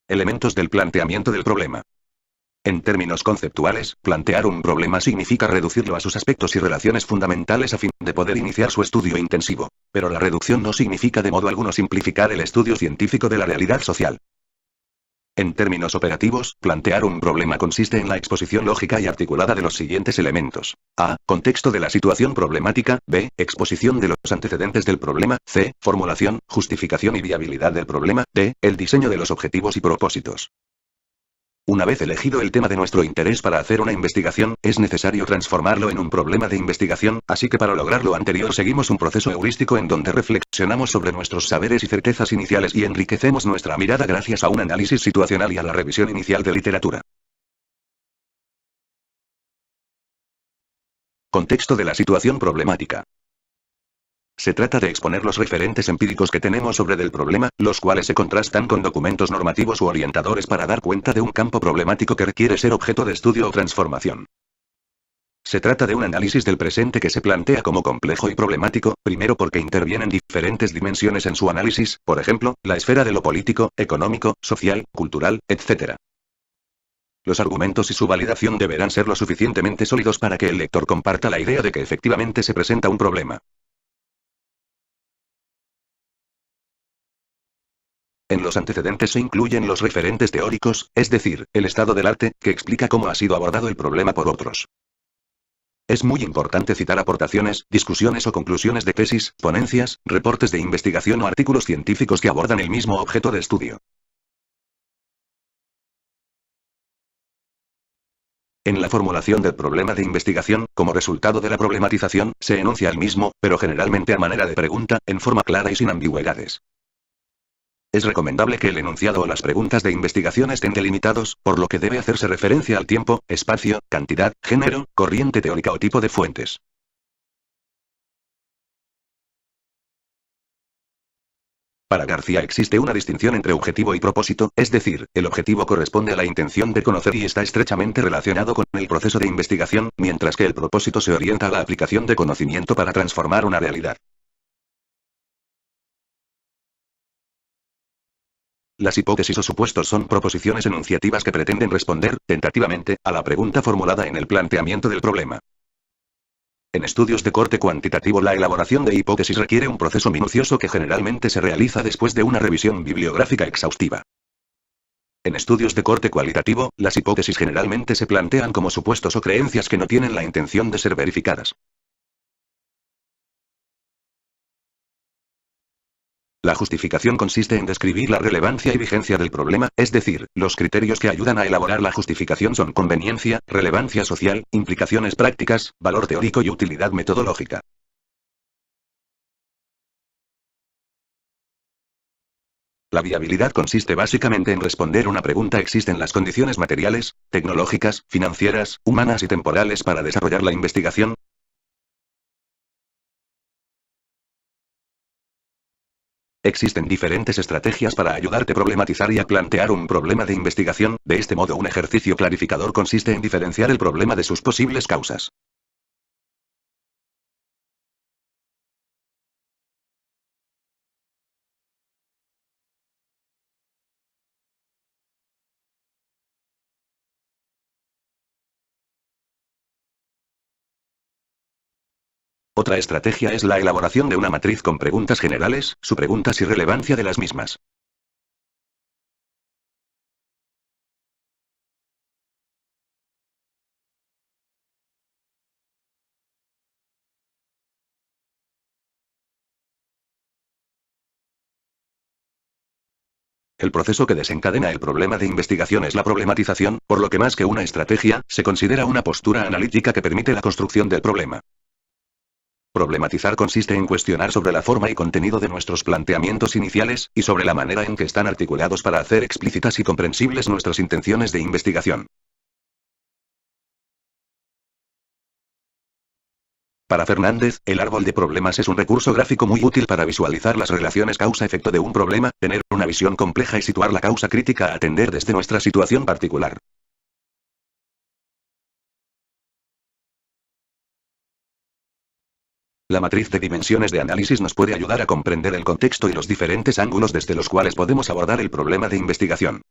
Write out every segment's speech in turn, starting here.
Elementos del planteamiento del problema. En términos conceptuales, plantear un problema significa reducirlo a sus aspectos y relaciones fundamentales a fin de poder iniciar su estudio intensivo. Pero la reducción no significa de modo alguno simplificar el estudio científico de la realidad social. En términos operativos, plantear un problema consiste en la exposición lógica y articulada de los siguientes elementos. A. Contexto de la situación problemática. B. Exposición de los antecedentes del problema. C. Formulación, justificación y viabilidad del problema. D. El diseño de los objetivos y propósitos. Una vez elegido el tema de nuestro interés para hacer una investigación, es necesario transformarlo en un problema de investigación, así que para lograr lo anterior seguimos un proceso heurístico en donde reflexionamos sobre nuestros saberes y certezas iniciales y enriquecemos nuestra mirada gracias a un análisis situacional y a la revisión inicial de literatura. Contexto de la situación problemática. Se trata de exponer los referentes empíricos que tenemos sobre del problema, los cuales se contrastan con documentos normativos u orientadores para dar cuenta de un campo problemático que requiere ser objeto de estudio o transformación. Se trata de un análisis del presente que se plantea como complejo y problemático, primero porque intervienen diferentes dimensiones en su análisis, por ejemplo, la esfera de lo político, económico, social, cultural, etc. Los argumentos y su validación deberán ser lo suficientemente sólidos para que el lector comparta la idea de que efectivamente se presenta un problema. En los antecedentes se incluyen los referentes teóricos, es decir, el estado del arte, que explica cómo ha sido abordado el problema por otros. Es muy importante citar aportaciones, discusiones o conclusiones de tesis, ponencias, reportes de investigación o artículos científicos que abordan el mismo objeto de estudio. En la formulación del problema de investigación, como resultado de la problematización, se enuncia el mismo, pero generalmente a manera de pregunta, en forma clara y sin ambigüedades. Es recomendable que el enunciado o las preguntas de investigación estén delimitados, por lo que debe hacerse referencia al tiempo, espacio, cantidad, género, corriente teórica o tipo de fuentes. Para García existe una distinción entre objetivo y propósito, es decir, el objetivo corresponde a la intención de conocer y está estrechamente relacionado con el proceso de investigación, mientras que el propósito se orienta a la aplicación de conocimiento para transformar una realidad. Las hipótesis o supuestos son proposiciones enunciativas que pretenden responder, tentativamente, a la pregunta formulada en el planteamiento del problema. En estudios de corte cuantitativo la elaboración de hipótesis requiere un proceso minucioso que generalmente se realiza después de una revisión bibliográfica exhaustiva. En estudios de corte cualitativo, las hipótesis generalmente se plantean como supuestos o creencias que no tienen la intención de ser verificadas. La justificación consiste en describir la relevancia y vigencia del problema, es decir, los criterios que ayudan a elaborar la justificación son conveniencia, relevancia social, implicaciones prácticas, valor teórico y utilidad metodológica. La viabilidad consiste básicamente en responder una pregunta: ¿existen las condiciones materiales, tecnológicas, financieras, humanas y temporales para desarrollar la investigación? Existen diferentes estrategias para ayudarte a problematizar y a plantear un problema de investigación. De este modo, un ejercicio clarificador consiste en diferenciar el problema de sus posibles causas. Otra estrategia es la elaboración de una matriz con preguntas generales, subpreguntas y relevancia de las mismas. El proceso que desencadena el problema de investigación es la problematización, por lo que más que una estrategia, se considera una postura analítica que permite la construcción del problema. Problematizar consiste en cuestionar sobre la forma y contenido de nuestros planteamientos iniciales, y sobre la manera en que están articulados para hacer explícitas y comprensibles nuestras intenciones de investigación. Para Fernández, el árbol de problemas es un recurso gráfico muy útil para visualizar las relaciones causa-efecto de un problema, tener una visión compleja y situar la causa crítica a atender desde nuestra situación particular. La matriz de dimensiones de análisis nos puede ayudar a comprender el contexto y los diferentes ángulos desde los cuales podemos abordar el problema de investigación.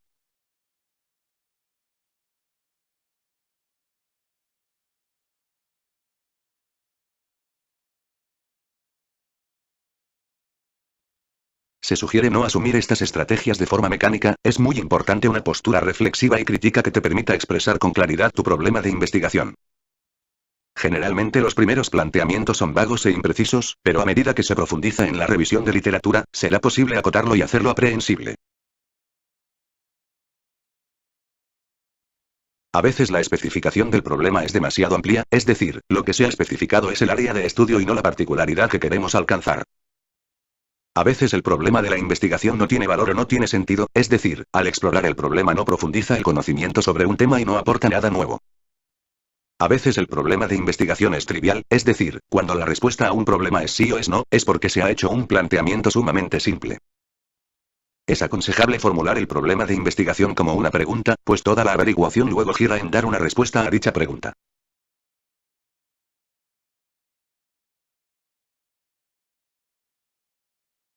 Se sugiere no asumir estas estrategias de forma mecánica, es muy importante una postura reflexiva y crítica que te permita expresar con claridad tu problema de investigación. Generalmente los primeros planteamientos son vagos e imprecisos, pero a medida que se profundiza en la revisión de literatura, será posible acotarlo y hacerlo aprehensible. A veces la especificación del problema es demasiado amplia, es decir, lo que se ha especificado es el área de estudio y no la particularidad que queremos alcanzar. A veces el problema de la investigación no tiene valor o no tiene sentido, es decir, al explorar el problema no profundiza el conocimiento sobre un tema y no aporta nada nuevo. A veces el problema de investigación es trivial, es decir, cuando la respuesta a un problema es sí o es no, es porque se ha hecho un planteamiento sumamente simple. Es aconsejable formular el problema de investigación como una pregunta, pues toda la averiguación luego gira en dar una respuesta a dicha pregunta.